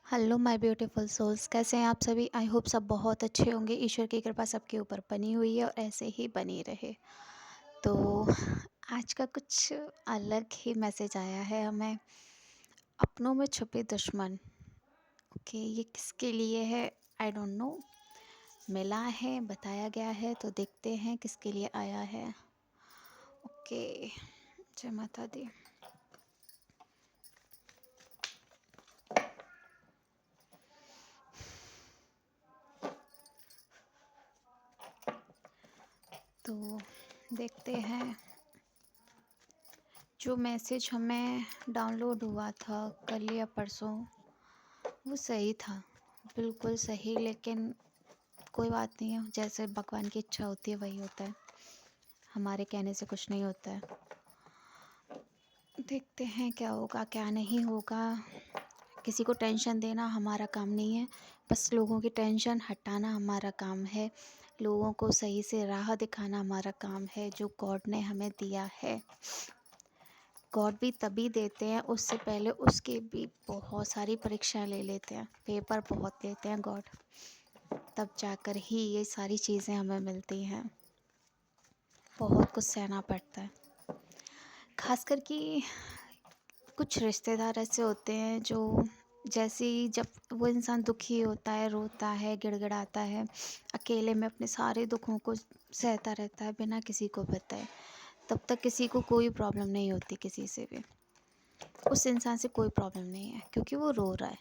Hello my beautiful souls, कैसे हैं आप सभी। आई होप सब बहुत अच्छे होंगे। ईश्वर की कृपा सबके ऊपर बनी हुई है और ऐसे ही बनी रहे। तो आज का कुछ अलग ही मैसेज आया है हमें। अपनों में छुपे दुश्मन। ओके, ये किसके लिए है आई डोंट नो। मिला है, बताया गया है, तो देखते हैं किसके लिए आया है। ओके, जय माता दी। तो देखते हैं। जो मैसेज हमें डाउनलोड हुआ था कल या परसों, वो सही था, बिल्कुल सही। लेकिन कोई बात नहीं है, जैसे भगवान की इच्छा होती है वही होता है। हमारे कहने से कुछ नहीं होता है। देखते हैं क्या होगा क्या नहीं होगा। किसी को टेंशन देना हमारा काम नहीं है, बस लोगों की टेंशन हटाना हमारा काम है। लोगों को सही से राह दिखाना हमारा काम है जो गॉड ने हमें दिया है। गॉड भी तभी देते हैं, उससे पहले उसकी भी बहुत सारी परीक्षाएं ले लेते हैं, पेपर बहुत लेते हैं गॉड, तब जाकर ही ये सारी चीज़ें हमें मिलती हैं। बहुत कुछ सहना पड़ता है। खासकर कि कुछ रिश्तेदार ऐसे होते हैं जो, जैसे ही जब वो इंसान दुखी होता है, रोता है, गिड़गिड़ाता है, अकेले में अपने सारे दुखों को सहता रहता है बिना किसी को बताए, तब तक किसी को कोई प्रॉब्लम नहीं होती। किसी से भी उस इंसान से कोई प्रॉब्लम नहीं है क्योंकि वो रो रहा है।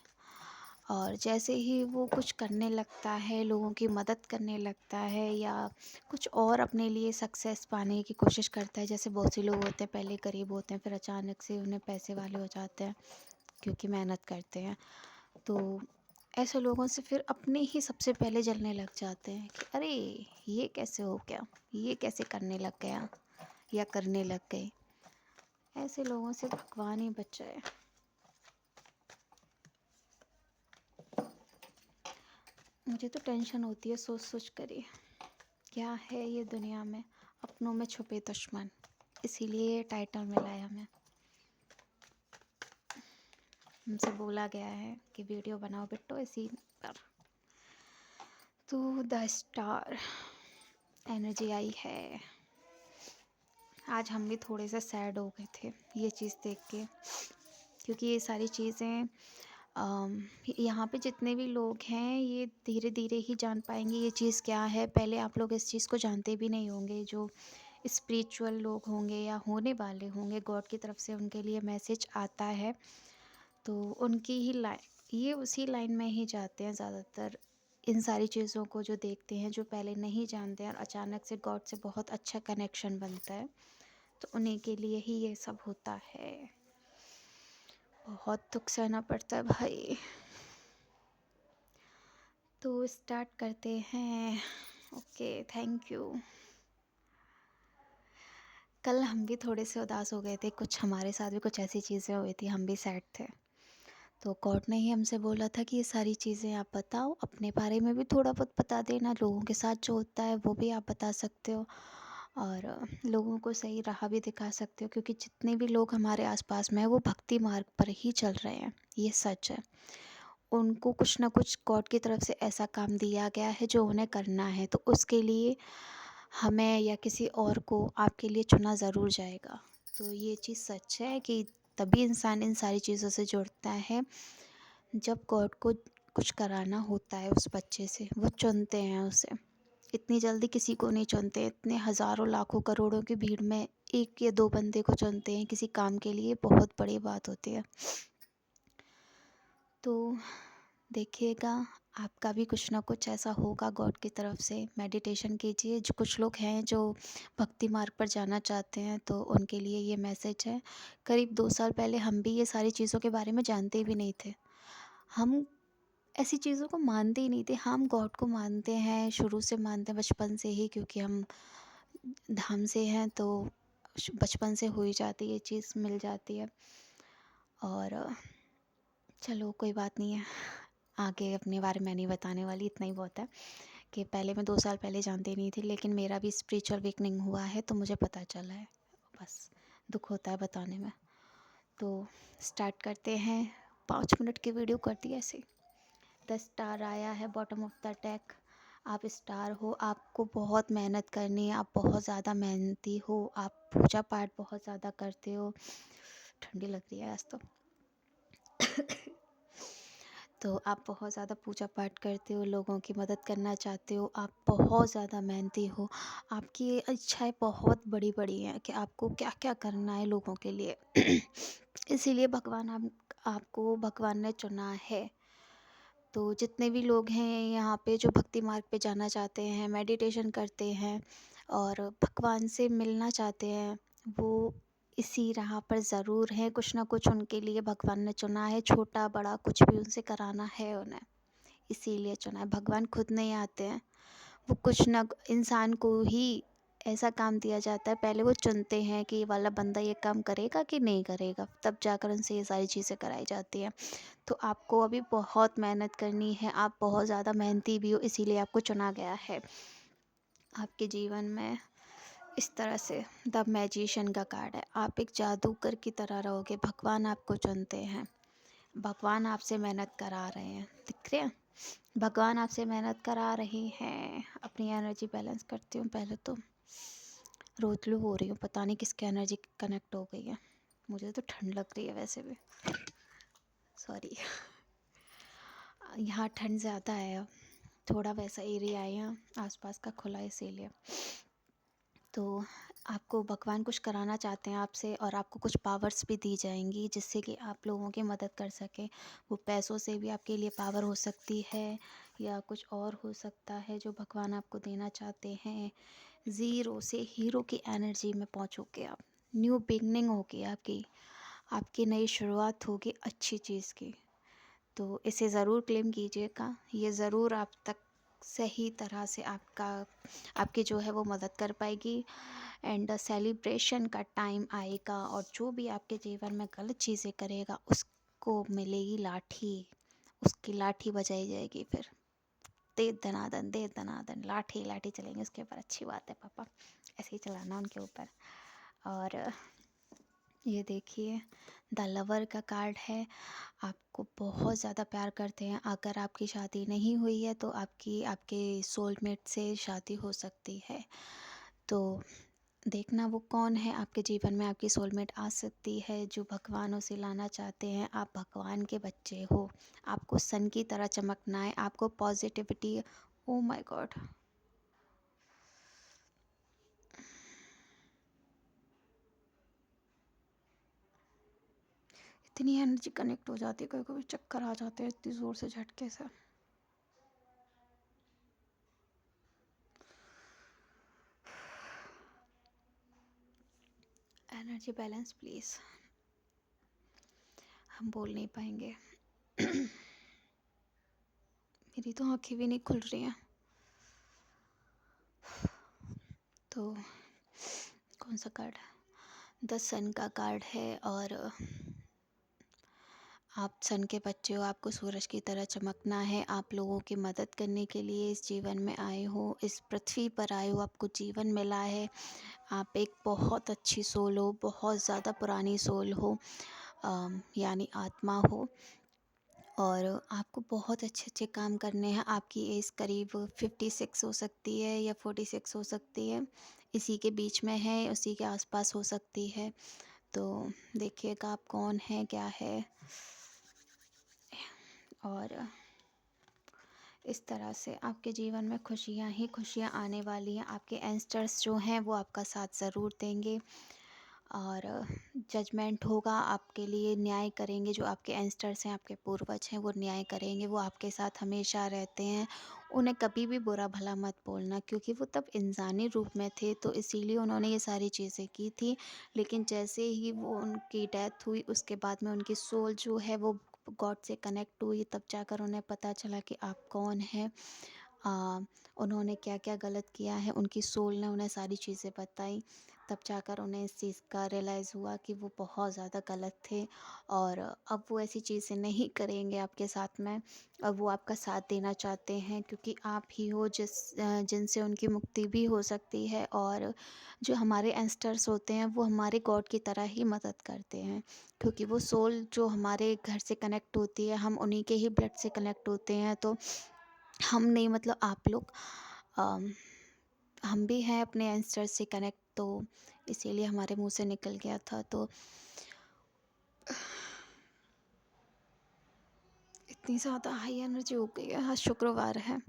और जैसे ही वो कुछ करने लगता है, लोगों की मदद करने लगता है या कुछ और अपने लिए सक्सेस पाने की कोशिश करता है, जैसे बहुत से लोग होते हैं पहले गरीब होते हैं, फिर अचानक से उन्हें पैसे वाले हो जाते हैं क्योंकि मेहनत करते हैं। तो ऐसे लोगों से फिर अपने ही सबसे पहले जलने लग जाते हैं कि अरे ये कैसे हो गया, ये कैसे करने लग गया या करने लग गए। ऐसे लोगों से भगवान ही बचाए। मुझे तो टेंशन होती है सोच सोच कर ही, क्या है ये दुनिया में अपनों में छुपे दुश्मन। इसीलिए ये टाइटल मिला है हमें। हमसे बोला गया है कि वीडियो बनाओ बिट्टो इसी पर। तो द स्टार एनर्जी आई है। आज हम भी थोड़े से सैड हो गए थे ये चीज़ देख के, क्योंकि ये सारी चीज़ें यहाँ पे जितने भी लोग हैं ये धीरे धीरे ही जान पाएंगे ये चीज़ क्या है। पहले आप लोग इस चीज़ को जानते भी नहीं होंगे। जो स्पिरिचुअल लोग होंगे या होने वाले होंगे, गॉड की तरफ से उनके लिए मैसेज आता है तो उनकी ही लाइन, ये उसी लाइन में ही जाते हैं ज़्यादातर। इन सारी चीज़ों को जो देखते हैं, जो पहले नहीं जानते हैं और अचानक से गॉड से बहुत अच्छा कनेक्शन बनता है, तो उन्हीं के लिए ही ये सब होता है। बहुत दुख सहना पड़ता है भाई। तो स्टार्ट करते हैं। Okay, thank you. कल हम भी थोड़े से उदास हो गए थे, कुछ हमारे साथ भी कुछ ऐसी चीज़ें हुई थी, हम भी सैड थे। तो गॉड ने ही हमसे बोला था कि ये सारी चीज़ें आप बताओ, अपने बारे में भी थोड़ा बहुत बता देना, लोगों के साथ जो होता है वो भी आप बता सकते हो और लोगों को सही राह भी दिखा सकते हो, क्योंकि जितने भी लोग हमारे आसपास में हैं वो भक्ति मार्ग पर ही चल रहे हैं, ये सच है। उनको कुछ ना कुछ गॉड की तरफ से ऐसा काम दिया गया है जो उन्हें करना है, तो उसके लिए हमें या किसी और को आपके लिए चुना ज़रूर जाएगा। तो ये चीज़ सच है कि तभी इंसान इन सारी चीज़ों से जुड़ता है जब गॉड को कुछ कराना होता है उस बच्चे से, वो चुनते हैं उसे। इतनी जल्दी किसी को नहीं चुनते, इतने हज़ारों लाखों करोड़ों की भीड़ में एक या दो बंदे को चुनते हैं किसी काम के लिए, बहुत बड़ी बात होती है। तो देखिएगा, आपका भी कुछ ना कुछ ऐसा होगा गॉड की तरफ से। मेडिटेशन कीजिए। जो कुछ लोग हैं जो भक्ति मार्ग पर जाना चाहते हैं तो उनके लिए ये मैसेज है। करीब 2 साल पहले हम भी ये सारी चीज़ों के बारे में जानते भी नहीं थे। हम ऐसी चीज़ों को मानते ही नहीं थे। हम गॉड को मानते हैं, शुरू से मानते हैं बचपन से ही, क्योंकि हम धाम से हैं तो बचपन से हो ही जाती है, ये चीज़ मिल जाती है। और चलो कोई बात नहीं है, आगे अपने बारे में नहीं बताने वाली, इतना ही बहुत है कि पहले मैं 2 साल पहले जानती नहीं थी, लेकिन मेरा भी स्पिरिचुअल अवेकनिंग हुआ है तो मुझे पता चला है। बस दुख होता है बताने में। तो स्टार्ट करते हैं। 5 मिनट की वीडियो कर दी ऐसे। द स्टार आया है बॉटम ऑफ द डेक। आप स्टार हो, आपको बहुत मेहनत करनी है, आप बहुत ज़्यादा मेहनती हो, आप पूजा पाठ बहुत ज़्यादा करते हो। ठंडी लग रही है आज तो। तो आप बहुत ज़्यादा पूजा पाठ करते हो, लोगों की मदद करना चाहते हो, आप बहुत ज़्यादा मेहनती हो, आपकी इच्छाएं बहुत बड़ी बड़ी हैं कि आपको क्या क्या करना है लोगों के लिए। इसीलिए आपको भगवान ने चुना है। तो जितने भी लोग हैं यहाँ पे जो भक्ति मार्ग पे जाना चाहते हैं, मेडिटेशन करते हैं और भगवान से मिलना चाहते हैं, वो इसी राह पर ज़रूर हैं। कुछ ना कुछ उनके लिए भगवान ने चुना है, छोटा बड़ा कुछ भी उनसे कराना है उन्हें, इसीलिए चुना है। भगवान खुद नहीं आते हैं, वो कुछ ना इंसान को ही ऐसा काम दिया जाता है, पहले वो चुनते हैं कि ये वाला बंदा ये काम करेगा कि नहीं करेगा, तब जाकर उनसे ये सारी चीज़ें कराई जाती हैं। तो आपको अभी बहुत मेहनत करनी है, आप बहुत ज़्यादा मेहनती भी हो, इसीलिए आपको चुना गया है। आपके जीवन में इस तरह से द मैजिशियन का कार्ड है, आप एक जादूगर की तरह रहोगे, भगवान आपको चुनते हैं, भगवान आपसे मेहनत करा रहे हैं, दिख रहे हैं, भगवान आपसे मेहनत करा रहे हैं। अपनी एनर्जी बैलेंस करती हूँ पहले तो, रोतलू हो रही हूँ, पता नहीं किसकी एनर्जी कनेक्ट हो गई है, मुझे तो ठंड लग रही है वैसे भी, सॉरी। यहाँ ठंड ज़्यादा है अब, थोड़ा वैसा एरिया है यहाँ आसपास का खुला है, इसीलिए। तो आपको भगवान कुछ कराना चाहते हैं आपसे, और आपको कुछ पावर्स भी दी जाएंगी जिससे कि आप लोगों की मदद कर सकें। वो पैसों से भी आपके लिए पावर हो सकती है, या कुछ और हो सकता है जो भगवान आपको देना चाहते हैं। ज़ीरो से हीरो की एनर्जी में पहुँचोगे आप, न्यू बिगनिंग होगी आपकी, आपकी नई शुरुआत होगी अच्छी चीज़ की। तो इसे ज़रूर क्लेम कीजिएगा, ये ज़रूर आप तक सही तरह से आपकी जो है वो मदद कर पाएगी। एंड सेलिब्रेशन का टाइम आएगा, और जो भी आपके जीवन में गलत चीज़ें करेगा उसको मिलेगी लाठी, उसकी लाठी बजाई जाएगी फिर, दे दनादन लाठी लाठी चलेंगे उसके ऊपर। अच्छी बात है पापा, ऐसे ही चलाना उनके ऊपर। और ये देखिए द लवर का कार्ड है, आपको बहुत ज़्यादा प्यार करते हैं। अगर आपकी शादी नहीं हुई है तो आपके सोलमेट से शादी हो सकती है। तो देखना वो कौन है आपके जीवन में, आपकी सोलमेट आ सकती है जो भगवान उसे लाना चाहते हैं। आप भगवान के बच्चे हो, आपको सन की तरह चमकना है, आपको पॉजिटिविटी। ओ माय गॉड, इतनी एनर्जी कनेक्ट हो जाती है, कभी कभी चक्कर आ जाते हैं इतनी ज़ोर से झटके से। एनर्जी बैलेंस प्लीज़, हम बोल नहीं पाएंगे। मेरी तो आँखें भी नहीं खुल रही हैं। तो कौन सा कार्ड है? द सन का कार्ड है, और आप सन के बच्चे हो, आपको सूरज की तरह चमकना है। आप लोगों की मदद करने के लिए इस जीवन में आए हो, इस पृथ्वी पर आए हो, आपको जीवन मिला है। आप एक बहुत अच्छी सोल हो, बहुत ज़्यादा पुरानी सोल हो, यानी आत्मा हो, और आपको बहुत अच्छे अच्छे काम करने हैं। आपकी एज करीब 56 हो सकती है या 46 हो सकती है, इसी के बीच में है, उसी के आसपास हो सकती है। तो देखिएगा आप कौन है क्या है। और इस तरह से आपके जीवन में खुशियाँ ही खुशियाँ आने वाली हैं। आपके एंस्टर्स जो हैं वो आपका साथ ज़रूर देंगे, और जजमेंट होगा, आपके लिए न्याय करेंगे। जो आपके एंस्टर्स हैं, आपके पूर्वज हैं, वो न्याय करेंगे, वो आपके साथ हमेशा रहते हैं। उन्हें कभी भी बुरा भला मत बोलना, क्योंकि वो तब इंसानी रूप में थे तो इसीलिए उन्होंने ये सारी चीज़ें की थी। लेकिन जैसे ही वो उनकी डेथ हुई, उसके बाद में उनकी सोल जो है वो गॉड से कनेक्ट हुई, तब जाकर उन्हें पता चला कि आप कौन हैं, उन्होंने क्या क्या गलत किया है, उनकी सोल ने उन्हें सारी चीज़ें बताई। तब जाकर उन्हें इस चीज़ का रियलाइज़ हुआ कि वो बहुत ज़्यादा गलत थे और अब वो ऐसी चीज़ें नहीं करेंगे आपके साथ में। अब वो आपका साथ देना चाहते हैं क्योंकि आप ही हो जिनसे उनकी मुक्ति भी हो सकती है। और जो हमारे एंसेस्टर्स होते हैं वो हमारे गॉड की तरह ही मदद करते हैं, क्योंकि वो सोल जो हमारे घर से कनेक्ट होती है, हम उन्हीं के ही ब्लड से कनेक्ट होते हैं। तो हम नहीं, मतलब आप लोग, अम, हम भी हैं अपने एंसेस्टर्स से कनेक्ट, तो इसीलिए हमारे मुंह से निकल गया था। तो इतनी ज़्यादा हाई एनर्जी हो गई है। आज शुक्रवार है,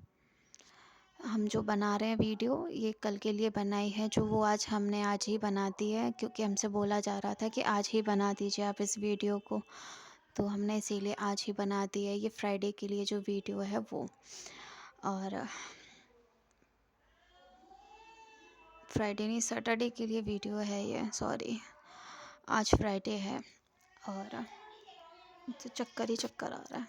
हम जो बना रहे हैं वीडियो ये कल के लिए बनाई है, जो वो हमने आज ही बना दी है, क्योंकि हमसे बोला जा रहा था कि आज ही बना दीजिए आप इस वीडियो को। तो हमने इसीलिए आज ही बना दी है। ये फ्राइडे के लिए जो वीडियो है वो, और फ्राइडे नहीं, सैटरडे के लिए वीडियो है ये, सॉरी, आज फ्राइडे है। और तो चक्कर ही चक्कर आ रहा है।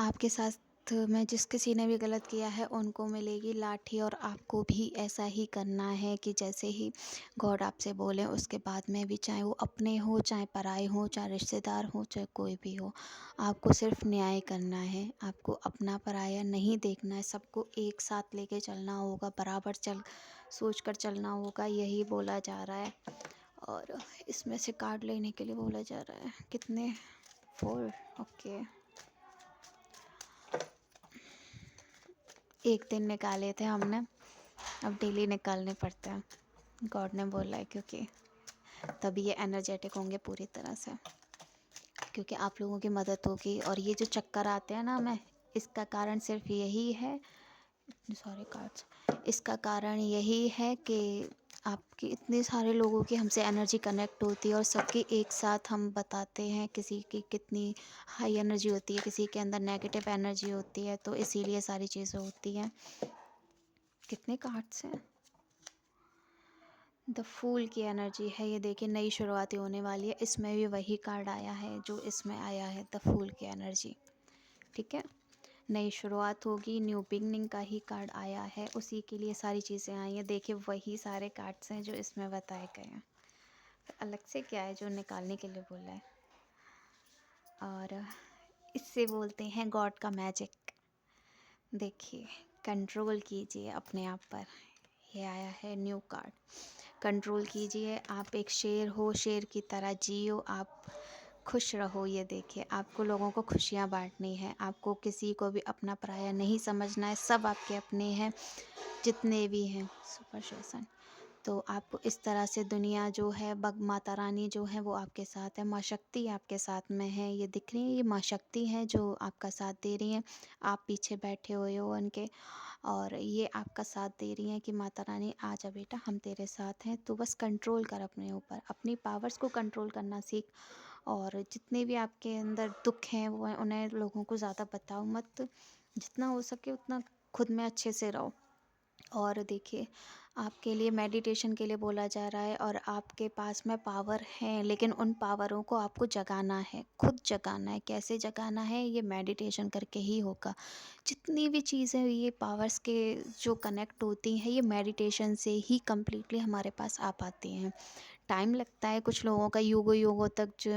आपके साथ में जिस किसी ने भी गलत किया है उनको मिलेगी लाठी, और आपको भी ऐसा ही करना है कि जैसे ही गॉड आपसे बोले उसके बाद में भी, चाहे वो अपने हो चाहे पराए हो, चाहे रिश्तेदार हो चाहे कोई भी हो, आपको सिर्फ न्याय करना है। आपको अपना पराया नहीं देखना है, सबको एक साथ लेके चलना होगा, बराबर सोच कर चलना होगा, यही बोला जा रहा है। और इसमें से कार्ड लेने के लिए बोला जा रहा है। कितने? 4, ओके। एक दिन निकाले थे हमने, अब डेली निकालने पड़ते हैं, गॉड ने बोला है, क्योंकि तभी ये एनर्जेटिक होंगे पूरी तरह से, क्योंकि आप लोगों की मदद होगी। और ये जो चक्कर आते हैं ना हमें, इसका कारण सिर्फ यही है, सॉरी कार्ड्स, इसका कारण यही है कि आपकी इतने सारे लोगों की हमसे एनर्जी कनेक्ट होती है, और सबकी एक साथ हम बताते हैं किसी की कितनी हाई एनर्जी होती है, किसी के अंदर नेगेटिव एनर्जी होती है, तो इसीलिए सारी चीज़ें होती हैं। कितने कार्ड्स हैं? द फूल की एनर्जी है ये, देखिए नई शुरुआती होने वाली है। इसमें भी वही कार्ड आया है जो इसमें आया है, द फूल की एनर्जी। ठीक है, नई शुरुआत होगी, न्यू बिगनिंग का ही कार्ड आया है, उसी के लिए सारी चीज़ें आई हैं। देखिए वही सारे कार्ड्स हैं जो इसमें बताए गए हैं। अलग से क्या है जो निकालने के लिए बोला है? और इससे बोलते हैं गॉड का मैजिक। देखिए, कंट्रोल कीजिए अपने आप पर। ये आया है न्यू कार्ड, कंट्रोल कीजिए। आप एक शेर हो, शेर की तरह जियो, आप खुश रहो। ये देखिए, आपको लोगों को खुशियाँ बांटनी है, आपको किसी को भी अपना पराया नहीं समझना है, सब आपके अपने हैं जितने भी हैं। सुपर सेशन, तो आपको इस तरह से दुनिया जो है, बग माता रानी जो है वो आपके साथ है, माँ शक्ति आपके साथ में है। ये दिख रही है, ये माँ शक्ति है जो आपका साथ दे रही हैं। आप पीछे बैठे हुए हो उनके, और ये आपका साथ दे रही हैं कि माता रानी आजा बेटा, हम तेरे साथ हैं। तो बस कंट्रोल कर अपने ऊपर, अपनी पावर्स को कंट्रोल करना सीख। और जितने भी आपके अंदर दुख हैं वो उन्हें लोगों को ज़्यादा बताओ मत, जितना हो सके उतना खुद में अच्छे से रहो। और देखिए, आपके लिए मेडिटेशन के लिए बोला जा रहा है, और आपके पास में पावर है, लेकिन उन पावरों को आपको जगाना है, खुद जगाना है। कैसे जगाना है? ये मेडिटेशन करके ही होगा। जितनी भी चीज़ें ये पावर्स के जो कनेक्ट होती हैं, ये मेडिटेशन से ही कम्प्लीटली हमारे पास आ पाती हैं। टाइम लगता है कुछ लोगों का, युगों युगों तक। जो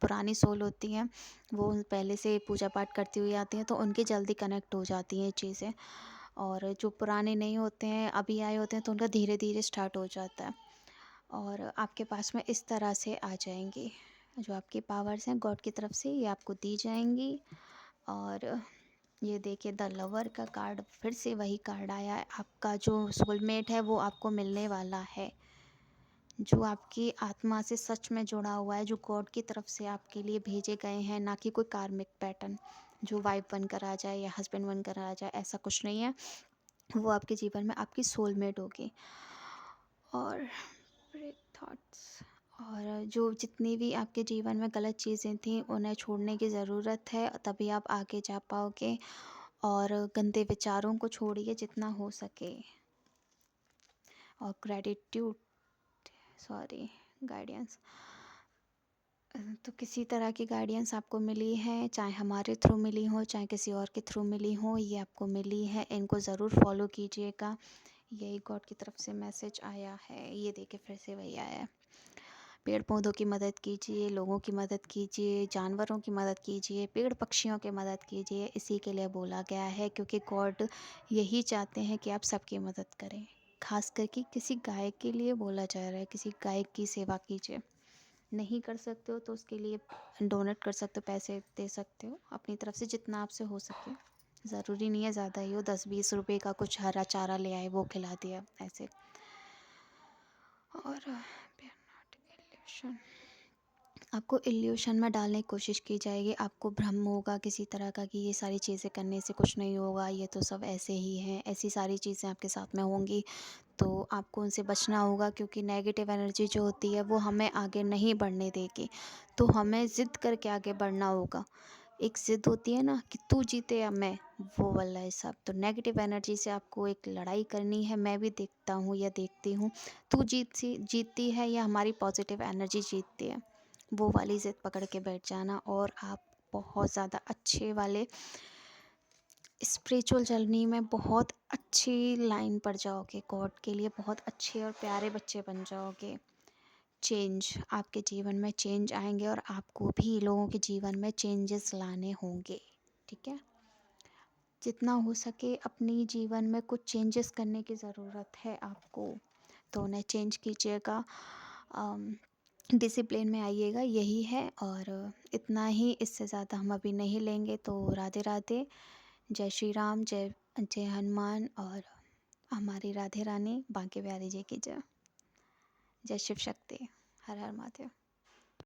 पुरानी सोल होती हैं वो पहले से पूजा पाठ करती हुई आती हैं, तो उनकी जल्दी कनेक्ट हो जाती हैं ये चीज़ें। और जो पुराने नहीं होते हैं, अभी आए होते हैं, तो उनका धीरे धीरे स्टार्ट हो जाता है। और आपके पास में इस तरह से आ जाएंगी जो आपकी पावर्स हैं गॉड की तरफ से, ये आपको दी जाएंगी। और ये देखिए, द लवर का कार्ड, फिर से वही कार्ड आया है। आपका जो सोलमेट है वो आपको मिलने वाला है, जो आपकी आत्मा से सच में जुड़ा हुआ है, जो गॉड की तरफ से आपके लिए भेजे गए हैं, ना कि कोई कार्मिक पैटर्न जो वाइफ बनकर आ जाए या हस्बैंड बनकर आ जाए, ऐसा कुछ नहीं है। वो आपके जीवन में आपकी सोलमेट होगी। और ब्रेक थॉट्स, और जो जितनी भी आपके जीवन में गलत चीज़ें थी उन्हें छोड़ने की ज़रूरत है, तभी आप आगे जा पाओगे। और गंदे विचारों को छोड़िए जितना हो सके। और ग्रेटिट्यूड, सॉरी, गाइडेंस, तो किसी तरह की गाइडेंस आपको मिली है, चाहे हमारे थ्रू मिली हो चाहे किसी और के थ्रू मिली हो, ये आपको मिली है, इनको ज़रूर फॉलो कीजिएगा। यही गॉड की तरफ से मैसेज आया है। ये देखिए फिर से वही आया है। पेड़ पौधों की मदद कीजिए, लोगों की मदद कीजिए, जानवरों की मदद कीजिए, पेड़ पक्षियों की मदद कीजिए। इसी के लिए बोला गया है, क्योंकि गॉड यही चाहते हैं कि आप सबकी मदद करें। खास करके किसी गाय के लिए बोला जा रहा है, किसी गाय की सेवा कीजिए। नहीं कर सकते हो तो उसके लिए डोनेट कर सकते हो, पैसे दे सकते हो अपनी तरफ से जितना आपसे हो सके। ज़रूरी नहीं है ज़्यादा ही हो, 10-20 रुपए का कुछ हरा चारा ले आए वो खिला दिया ऐसे। और आपको इल्यूशन में डालने की कोशिश की जाएगी। आपको भ्रम होगा किसी तरह का कि ये सारी चीज़ें करने से कुछ नहीं होगा, ये तो सब ऐसे ही हैं, ऐसी सारी चीज़ें आपके साथ में होंगी। तो आपको उनसे बचना होगा, क्योंकि नेगेटिव एनर्जी जो होती है वो हमें आगे नहीं बढ़ने देगी। तो हमें ज़िद करके आगे बढ़ना होगा। एक ज़िद होती है ना कि तू जीते या मैं, वो वाला हिसाब। तो नेगेटिव एनर्जी से आपको एक लड़ाई करनी है। मैं भी देखता हूँ या देखती हूँ, तू जीतती है या हमारी पॉजिटिव एनर्जी जीतती है, वो वाली ज़िद पकड़ के बैठ जाना। और आप बहुत ज़्यादा अच्छे वाले स्पिरिचुअल जर्नी में बहुत अच्छी लाइन पर जाओगे, गॉड के लिए बहुत अच्छे और प्यारे बच्चे बन जाओगे। चेंज आपके जीवन में चेंज आएंगे, और आपको भी लोगों के जीवन में चेंजेस लाने होंगे। ठीक है, जितना हो सके अपनी जीवन में कुछ चेंजेस करने की ज़रूरत है आपको, तो उन्हें चेंज कीजिएगा। डिसिप्लिन में आइएगा, यही है। और इतना ही, इससे ज़्यादा हम अभी नहीं लेंगे। तो राधे राधे, जय श्री राम, जय जय हनुमान, और हमारी राधे रानी बांके बिहारी जी की जय। जय शिव शक्ति। हर हर महादेव।